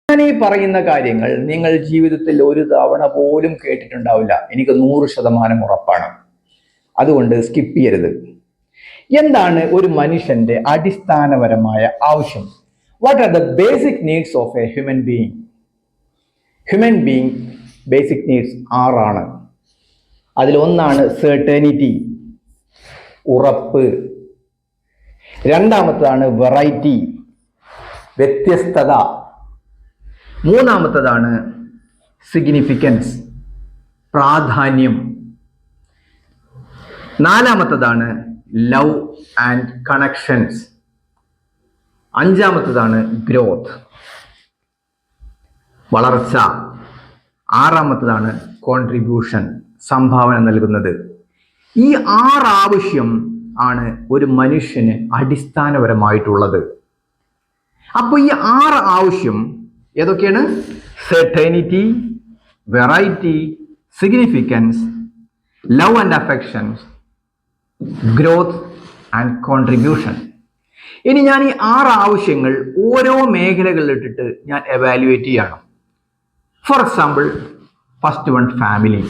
ഞാൻ ഈ പറയുന്ന കാര്യങ്ങൾ നിങ്ങൾ ജീവിതത്തിൽ ഒരു തവണ പോലും കേട്ടിട്ടുണ്ടാവില്ല. എനിക്ക് 100% ഉറപ്പാണ്. അതുകൊണ്ട് സ്കിപ്പ് ചെയ്യരുത്. എന്താണ് ഒരു മനുഷ്യന്റെ അടിസ്ഥാനപരമായ ആവശ്യം? What are the basic needs of A human being? Human being basic needs 6 അതിലൊന്നാണ് സെർട്ടനിറ്റി, ഉറപ്പ്. രണ്ടാമത്തതാണ് വെറൈറ്റി, വ്യത്യസ്തത. മൂന്നാമത്തതാണ് സിഗ്നിഫിക്കൻസ്, പ്രാധാന്യം. നാലാമത്തതാണ് ലവ് ആൻഡ് കണക്ഷൻസ്. അഞ്ചാമത്തതാണ് ഗ്രോത്ത്, വളർച്ച. ആറാമത്തതാണ് കോൺട്രിബ്യൂഷൻ, സംഭാവന നൽകുന്നത്. ഈ 6 ആവശ്യം ആണ് ഒരു മനുഷ്യന് അടിസ്ഥാനപരമായിട്ടുള്ളത്. അപ്പൊ ഈ 6 ആവശ്യം ഏതൊക്കെയാണ്? Certainty, variety, significance, love and affections, growth and contribution. ഇനി ഞാൻ ഈ 6 ആവശ്യങ്ങൾ ഓരോ മേഖലകളിൽ ഇട്ടിട്ട് ഞാൻ എവാലുവേറ്റ് ചെയ്യണം. For example, first one, family.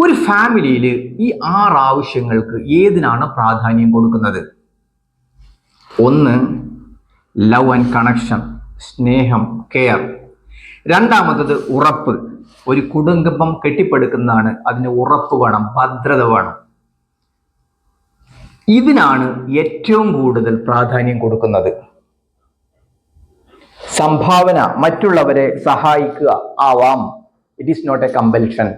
ഒരു ഫാമിലിയിൽ ഈ 6 ആവശ്യങ്ങൾക്ക് ഏതിനാണ് പ്രാധാന്യം കൊടുക്കുന്നത്? ഒന്ന്, ലവ് ആൻഡ് കണക്ഷൻ, സ്നേഹം, കെയർ. രണ്ടാമത്തത് ഉറപ്പ്. ഒരു കുടുംബം കെട്ടിപ്പടുക്കുന്നതാണ്, അതിന് ഉറപ്പ് വേണം, ഭദ്രത വേണം. ഇതിനാണ് ഏറ്റവും കൂടുതൽ പ്രാധാന്യം കൊടുക്കുന്നത്. സംഭാവന, മറ്റുള്ളവരെ സഹായിക്കുക ആവാം, it is not a compulsion.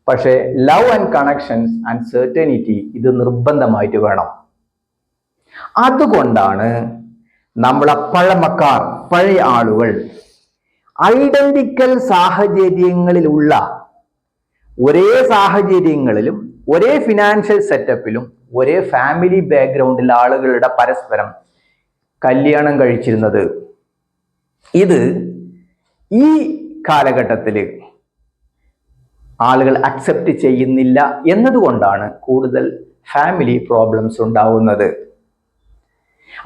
പക്ഷേ love and connections and certainty ഇത് നിർബന്ധമായിട്ട് വേണം. അതുകൊണ്ടാണ് നമ്മളെ പഴമക്കാർ, പഴയ ആളുകൾ ഐഡന്റിക്കൽ സാഹചര്യങ്ങളിലുള്ള, ഒരേ സാഹചര്യങ്ങളിലും ഒരേ ഫിനാൻഷ്യൽ സെറ്റപ്പിലും ഒരേ ഫാമിലി ബാക്ക്ഗ്രൗണ്ടിലെ ആളുകളുടെ പരസ്പരം കല്യാണം കഴിച്ചിരുന്നത്. ഇത് ഈ കാലഘട്ടത്തിൽ ആളുകൾ അക്സെപ്റ്റ് ചെയ്യുന്നില്ല എന്നതുകൊണ്ടാണ് കൂടുതൽ ഫാമിലി പ്രോബ്ലംസ് ഉണ്ടാവുന്നത്.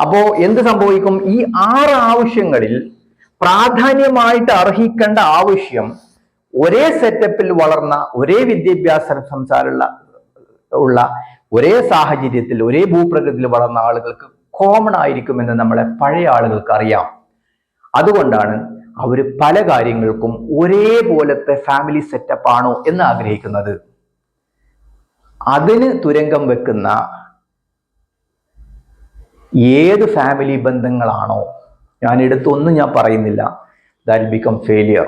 അപ്പോ എന്ത് സംഭവിക്കും? ഈ 6 ആവശ്യങ്ങളിൽ പ്രാധാന്യമായിട്ട് അർഹിക്കേണ്ട ആവശ്യം ഒരേ സെറ്റപ്പിൽ വളർന്ന, ഒരേ വിദ്യാഭ്യാസ സംസാരമുള്ള, ഒരേ സാഹചര്യത്തിൽ ഒരേ ഭൂപ്രകൃതിയിൽ വളർന്ന ആളുകൾക്ക് കോമൺ ആയിരിക്കുമെന്ന് നമ്മളെ പഴയ ആളുകൾക്ക് അറിയാം. അതുകൊണ്ടാണ് അവർ പല കാര്യങ്ങൾക്കും ഒരേപോലത്തെ ഫാമിലി സെറ്റപ്പ് ആണോ എന്ന് ആഗ്രഹിക്കുന്നത്. അതിന് തുരങ്കം വെക്കുന്ന ഏത് ഫാമിലി ബന്ധങ്ങളാണോ, ഞാൻ എടുത്തൊന്നും ഞാൻ പറയുന്നില്ല, ദാറ്റ് ബിക്കം ഫെയിലിയർ.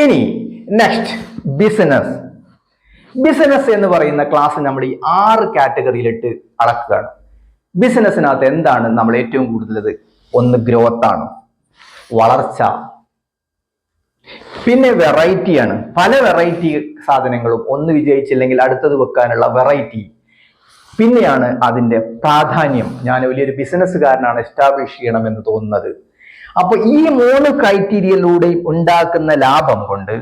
ഇനി നെക്സ്റ്റ്, ബിസിനസ്. ബിസിനസ് എന്ന് പറയുന്ന ക്ലാസ് നമ്മൾ ഈ 6 കാറ്റഗറിയിലിട്ട് അളക്കുകയാണ്. ബിസിനസ്സിനകത്ത് എന്താണ് നമ്മൾ ഏറ്റവും കൂടുതൽ? ഒന്ന് ഗ്രോത്ത് ആണ്, വളർച്ച. പിന്നെ വെറൈറ്റിയാണ്, പല വെറൈറ്റി സാധനങ്ങളും ഒന്ന് വിജയിച്ചില്ലെങ്കിൽ അടുത്തത് വെക്കാനുള്ള വെറൈറ്റി. പിന്നെയാണ് അതിന്റെ പ്രാധാന്യം. ഞാൻ വലിയൊരു ബിസിനസ്സുകാരനാണ്, എസ്റ്റാബ്ലിഷ് ചെയ്യണമെന്ന് തോന്നുന്നത്. അപ്പൊ ഈ 3 ക്രൈറ്റീരിയയിലൂടെ ഉണ്ടാക്കുന്ന ലാഭം കൊണ്ട്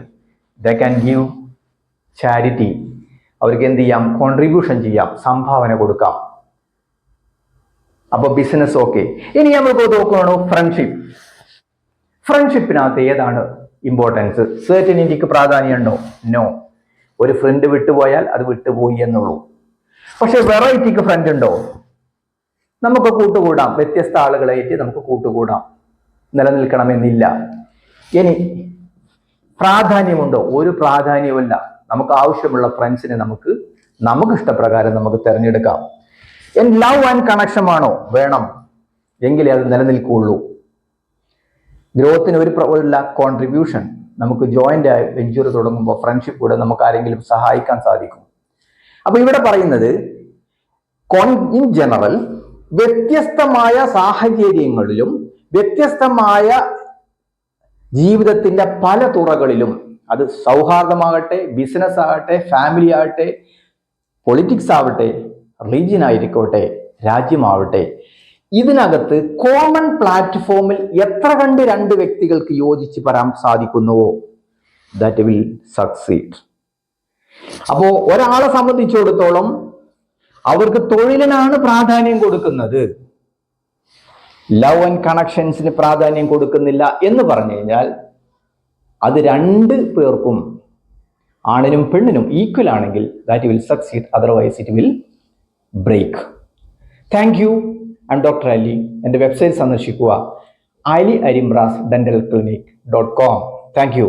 ദേ ക്യാൻ ഗീവ് ചാരിറ്റി. അവർക്ക് എന്ത് ചെയ്യാം? കോൺട്രിബ്യൂഷൻ ചെയ്യാം, സംഭാവന കൊടുക്കാം. അപ്പൊ ബിസിനസ് ഓക്കെ. ഇനി നമുക്ക് നോക്കുകയാണോ ഫ്രണ്ട്ഷിപ്പ്. ഫ്രണ്ട്ഷിപ്പിനകത്ത് ഏതാണ് ഇമ്പോർട്ടൻസ്? സെർട്ടനിറ്റിക്ക് പ്രാധാന്യമുണ്ടോ? നോ. ഒരു ഫ്രണ്ട് വിട്ടുപോയാൽ അത് വിട്ടുപോയി എന്നുള്ളൂ. പക്ഷെ വെറൈറ്റിക്ക് ഫ്രണ്ട് ഉണ്ടോ? നമുക്ക് കൂട്ടുകൂടാം, വ്യത്യസ്ത ആളുകളായിട്ട് നമുക്ക് കൂട്ടുകൂടാം, നിലനിൽക്കണമെന്നില്ല. ഇനി പ്രാധാന്യമുണ്ടോ? ഒരു പ്രാധാന്യവുമില്ല. നമുക്ക് ആവശ്യമുള്ള ഫ്രണ്ട്സിനെ നമുക്ക് ഇഷ്ടപ്രകാരം നമുക്ക് തിരഞ്ഞെടുക്കാം. ലവ് ആൻഡ് കണക്ഷൻ ആണോ? വേണം, എങ്കിലേ അത് നിലനിൽക്കുകയുള്ളൂ. ഗ്രോത്തിന് ഒരു കോൺട്രിബ്യൂഷൻ. നമുക്ക് ജോയിന്റ് ആയി വെഞ്ചർ തുടങ്ങുമ്പോൾ ഫ്രണ്ട്ഷിപ്പ് കൂടെ നമുക്ക് ആരെങ്കിലും സഹായിക്കാൻ സാധിക്കും. അപ്പൊ ഇവിടെ പറയുന്നത് ഇൻ ജനറൽ വ്യത്യസ്തമായ സാഹചര്യങ്ങളിലും വ്യത്യസ്തമായ ജീവിതത്തിന്റെ പല തുറകളിലും, അത് സൗഹാർദ്ദമാകട്ടെ, ബിസിനസ് ആകട്ടെ, ഫാമിലി ആകട്ടെ, പൊളിറ്റിക്സ് ആവട്ടെ, റിലീജിയൻ ആയിരിക്കട്ടെ, രാജ്യമാവട്ടെ, ഇതിനകത്ത് കോമൺ പ്ലാറ്റ്ഫോമിൽ എത്ര കണ്ട് 2 വ്യക്തികൾക്ക് യോജിച്ച് വരാൻ സാധിക്കുന്നുവോ ദാറ്റ് വിൽ സക്സീഡ്. അപ്പോ ഒരാളെ സംബന്ധിച്ചിടത്തോളം അവർക്ക് തൊഴിലിനാണ് പ്രാധാന്യം കൊടുക്കുന്നത്. ലവ് ആൻഡ് കണക്ഷൻസിന് പ്രാധാന്യം കൊടുക്കുന്നില്ല എന്ന് പറഞ്ഞു കഴിഞ്ഞാൽ അത് രണ്ട് പേർക്കും, ആണിനും പെണ്ണിനും ഈക്വൽ ആണെങ്കിൽ that will succeed, otherwise it will break. Thank you. I am doctor Ali. എൻ്റെ വെബ്സൈറ്റ് സന്ദർശിക്കുക, aliarimbrasdentalclinic.com. Thank U.